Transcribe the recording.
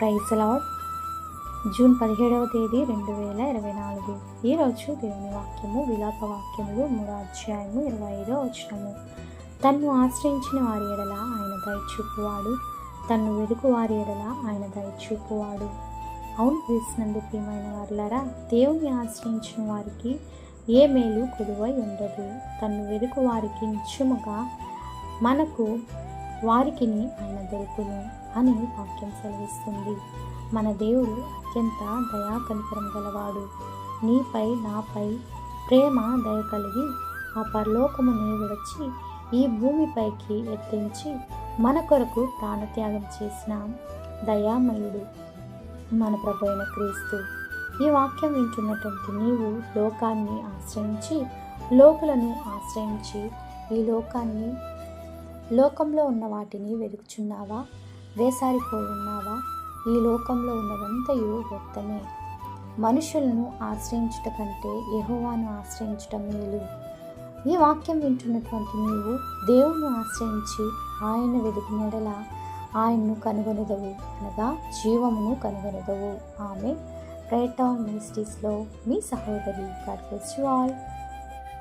Praise lord. June 17వ తేదీ 2024. ఈరోజు దేవుని వాక్యము విలాప వాక్యములు 3వ అధ్యాయము 25వ వచనము. తన్ను ఆశ్రయించిన వారి ఎడల ఆయన దయచూపువాడు, తన్ను వెదుకు వారి ఎడల ఆయన దయచూపువాడు. అవును క్రీస్తునందు ప్రియమైన వారులారా, దేవుని ఆశ్రయించిన వారికి ఏ మేలు కొదువై ఉండదు. తన్ను వెదుకు వారికి నిత్యముగా మనకు వారికిని ఆయన దొరుకును అని వాక్యం సెలవిస్తుంది. మన దేవుడు అత్యంత దయా కనికరం గలవాడు. నీపై నాపై ప్రేమ దయ కలిగి ఆ పరలోకమును విడచి ఈ భూమిపైకి ఎత్తించి మన కొరకు ప్రాణత్యాగం చేసిన దయామయుడు మన ప్రభు అయిన క్రీస్తు. ఈ వాక్యం వింటున్నటువంటి నీవు లోకాన్ని ఆశ్రయించి, లోకులను ఆశ్రయించి లోకంలో ఉన్న వాటిని వెతుకుచున్నావా? వేసారిపోయున్నావా? ఈ లోకంలో ఉన్నదంతయు వ్యర్థమే. మనుషులను ఆశ్రయించుట కంటే యెహోవాను ఆశ్రయించటం మేలు. ఈ వాక్యం వింటున్నటువంటి నీవు దేవుణ్ణి ఆశ్రయించి ఆయన వెతికినెడల ఆయన్ను కనుగొనెదవు, అనగా జీవమును కనుగొనెదవు. ఆమె ప్రేయర్ టౌన్ మినిస్ట్రీస్లో మీ సహోదరి. God bless you all.